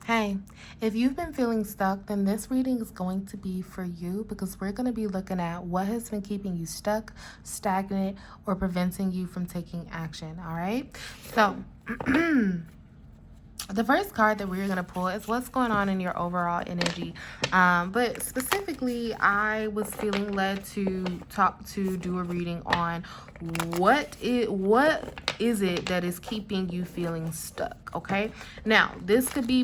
Hey, if you've been feeling stuck, then this reading is going to be for you because we're going to be looking at what has been keeping you stuck, stagnant, or preventing you from taking action. All right. So, the first card that we're going to pull is what's going on in your overall energy. But specifically, I was feeling led to do a reading on what is it that is keeping you feeling stuck. Okay, now this could be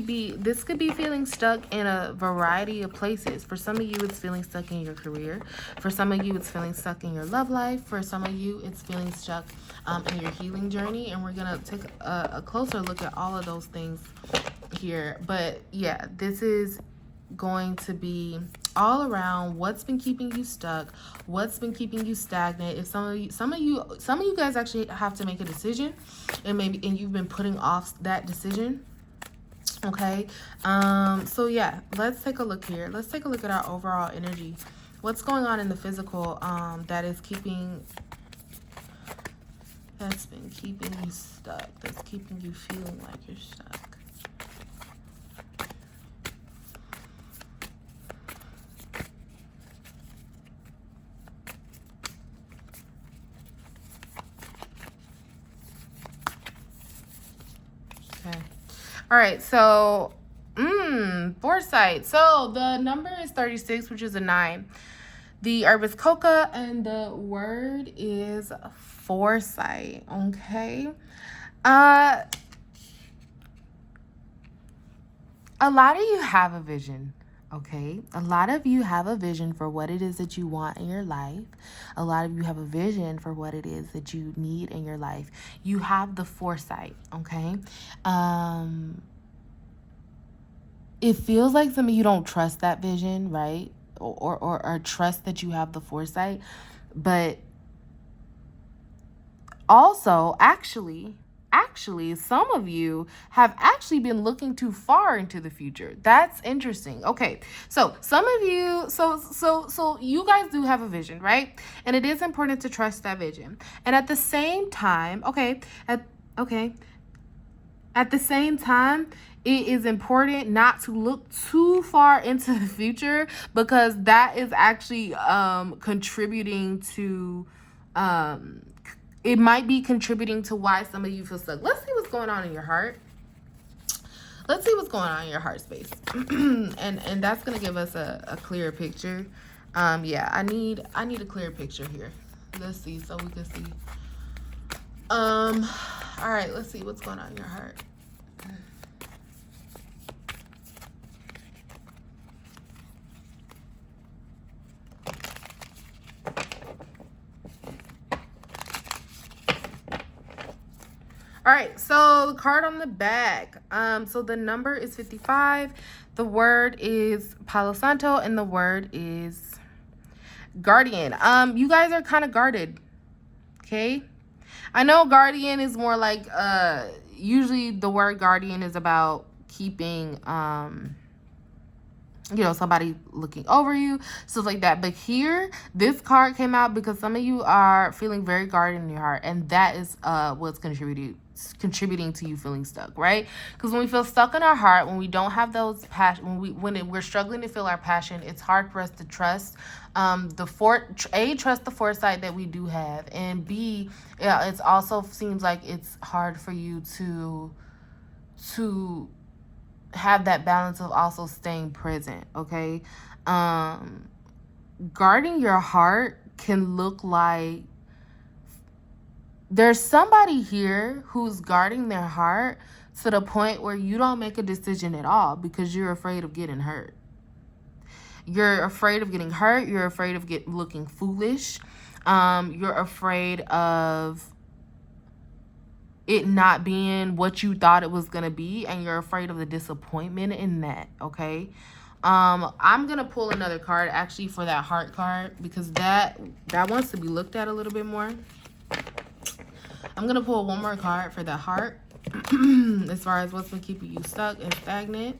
feeling stuck in a variety of places. For some of you, it's feeling stuck in your career. For some of you, it's feeling stuck in your love life. For some of you, it's feeling stuck in your healing journey. And we're gonna take a closer look at all of those things here. But yeah, this is going to be all around what's been keeping you stuck, what's been keeping you stagnant. If some of you guys actually have to make a decision, and you've been putting off that decision. Okay, so yeah, let's take a look here. Let's take a look at our overall energy. What's going on in the physical that's been keeping you stuck, that's keeping you feeling like you're stuck. Okay. All right, so foresight. So the number is 36, which is a 9. The herb is coca, and the word is foresight. Okay. A lot of you have a vision. Okay, a lot of you have a vision for what it is that you want in your life. A lot of you have a vision for what it is that you need in your life. You have the foresight. Okay. It feels like some of you don't trust that vision, right? Or trust that you have the foresight. But also, actually, some of you have actually been looking too far into the future. That's interesting. Okay, so some of you, so you guys do have a vision, right? And it is important to trust that vision. And at the same time, at the same time, it is important not to look too far into the future, because that is actually contributing to it might be contributing to why some of you feel stuck. Let's see what's going on in your heart. Let's see what's going on in your heart space. and that's going to give us a clearer picture. Yeah, I need a clear picture here. Let's see, so we can see. All right, let's see what's going on in your heart. All right, so the card on the back. So the number is 55. The word is Palo Santo, and the word is guardian. You guys are kind of guarded. Okay. I know guardian is more like usually the word guardian is about keeping somebody looking over you, stuff like that. But here, this card came out because some of you are feeling very guarded in your heart, and that is what's contributing to you feeling stuck, right? Because when we feel stuck in our heart, when we don't have those passion, we're struggling to feel our passion, it's hard for us to trust trust the foresight that we do have, and B, it also seems like it's hard for you to have that balance of also staying present. Okay, guarding your heart can look like there's somebody here who's guarding their heart to the point where you don't make a decision at all because you're afraid of getting hurt. You're afraid of getting hurt. You're afraid of looking foolish. You're afraid of it not being what you thought it was going to be, and you're afraid of the disappointment in that. Okay, I'm gonna pull another card actually for that heart card, because that wants to be looked at a little bit more. I'm gonna pull one more card for the heart as far as what's been keeping you stuck and stagnant.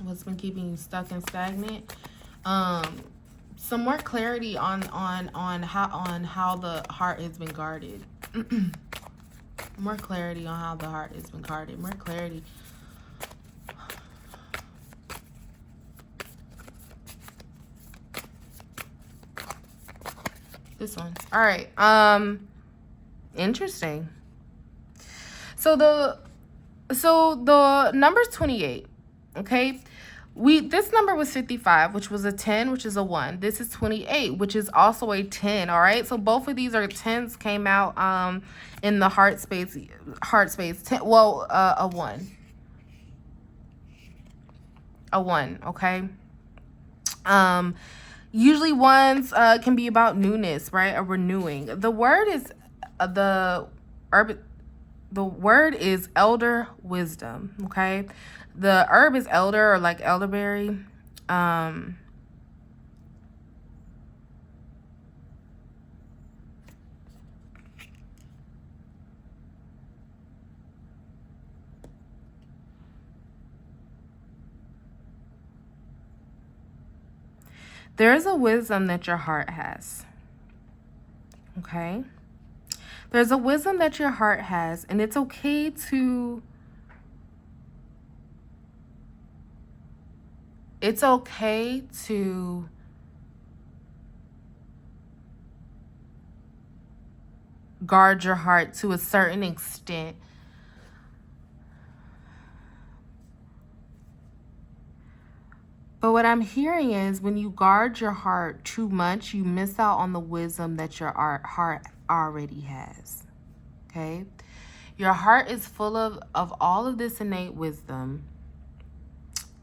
What's been keeping you stuck and stagnant? Some more clarity on how the heart has been guarded. More clarity on how the heart has been carded. More clarity. This one. All right. Interesting. So the number's 28. Okay. This number was 55, which was a 10, which is a 1. This is 28, which is also a 10. All right. So both of these are 10s came out in the heart space. 10, well, a 1. A 1. Okay. Usually ones can be about newness, right? A renewing. The word is the word is elder wisdom. Okay. The herb is elder, or like elderberry. There is a wisdom that your heart has. Okay. There's a wisdom that your heart has, and it's okay to guard your heart to a certain extent. But what I'm hearing is when you guard your heart too much, you miss out on the wisdom that your heart already has. Okay? Your heart is full of all of this innate wisdom,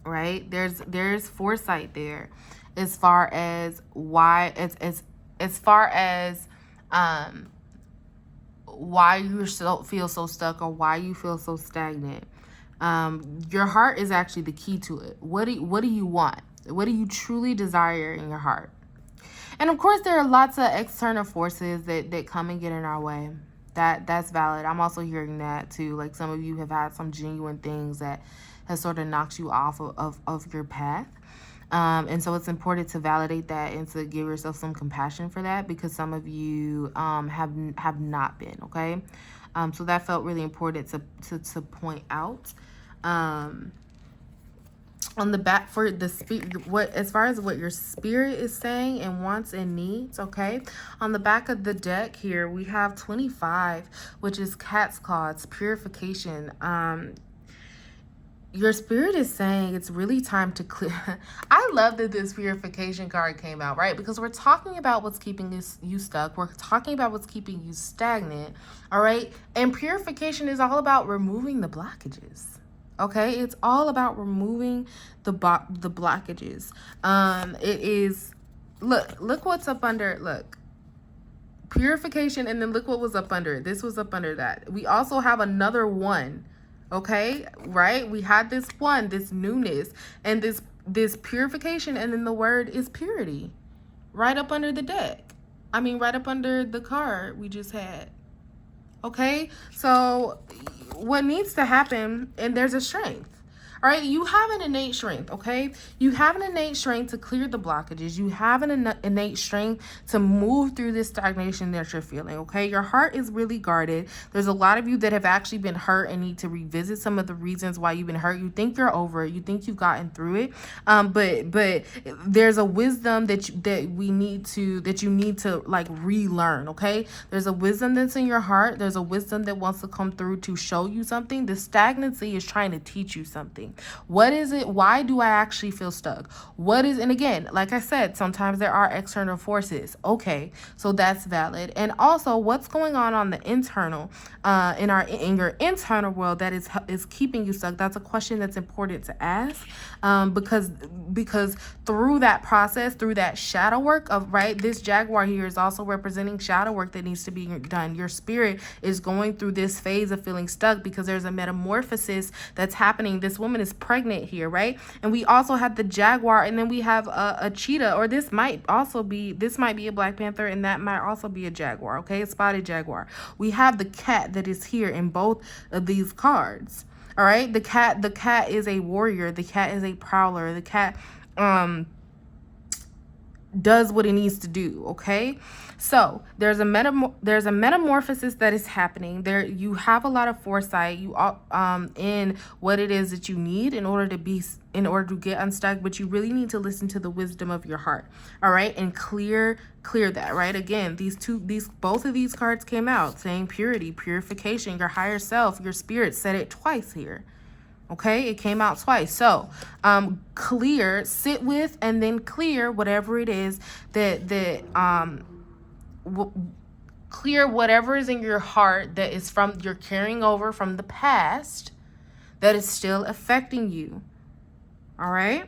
right? There's foresight there as far as why why you feel so stuck, or why you feel so stagnant. Your heart is actually the key to it. What do you want? What do you truly desire in your heart? And of course, there are lots of external forces that come and get in our way. That's valid. I'm also hearing that too. Like, some of you have had some genuine things that has sort of knocked you off of your path. And so it's important to validate that and to give yourself some compassion for that, because some of you have not been, okay? So that felt really important to point out. On the back for the as far as what your spirit is saying and wants and needs, okay? On the back of the deck here, we have 25, which is cat's claws, purification. Your spirit is saying it's really time to clear. I love that this purification card came out, right? Because we're talking about what's keeping you stuck. We're talking about what's keeping you stagnant, all right? And purification is all about removing the blockages, okay? It's all about removing the blockages. It is, look what's up under, look. Purification, and then look what was up under it. This was up under that. We also have another 1. Okay, right? We had this 1, this newness, and this purification, and then the word is purity. Right up under the deck. I mean, right up under the card we just had. Okay, so what needs to happen, and there's a strength. All right, you have an innate strength, okay? You have an innate strength to clear the blockages. You have an innate strength to move through this stagnation that you're feeling, okay? Your heart is really guarded. There's a lot of you that have actually been hurt and need to revisit some of the reasons why you've been hurt. You think you're over it. You think you've gotten through it. But there's a wisdom that you need to like relearn, okay? There's a wisdom that's in your heart. There's a wisdom that wants to come through to show you something. The stagnancy is trying to teach you something. What is it? Why do I actually feel stuck? And again, like I said, sometimes there are external forces. Okay, so that's valid. And also, what's going on the internal, in your internal world that is keeping you stuck? That's a question that's important to ask, because through that process, through that shadow work of, right, this jaguar here is also representing shadow work that needs to be done. Your spirit is going through this phase of feeling stuck because there's a metamorphosis that's happening. This woman is pregnant here, right? And we also have the jaguar, and then we have a cheetah, or this might be a Black Panther, and that might also be a jaguar, okay? A spotted jaguar. We have the cat that is here in both of these cards. All right, the cat is a warrior. The cat is a prowler. The cat does what it needs to do. Okay, so there's a metamorphosis that is happening there. You have a lot of foresight, you in what it is that you need in order to get unstuck, but you really need to listen to the wisdom of your heart. All right, and clear that. Right, again, both of these cards came out saying purity, purification, your higher self, your spirit. Said it twice here. Okay, it came out twice. So clear, sit with, and then clear whatever it is clear whatever is in your heart that is from you're carrying over from the past that is still affecting you. All right.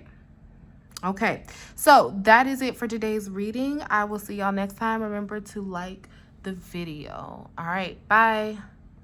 Okay, so that is it for today's reading. I will see y'all next time. Remember to like the video. All right, bye.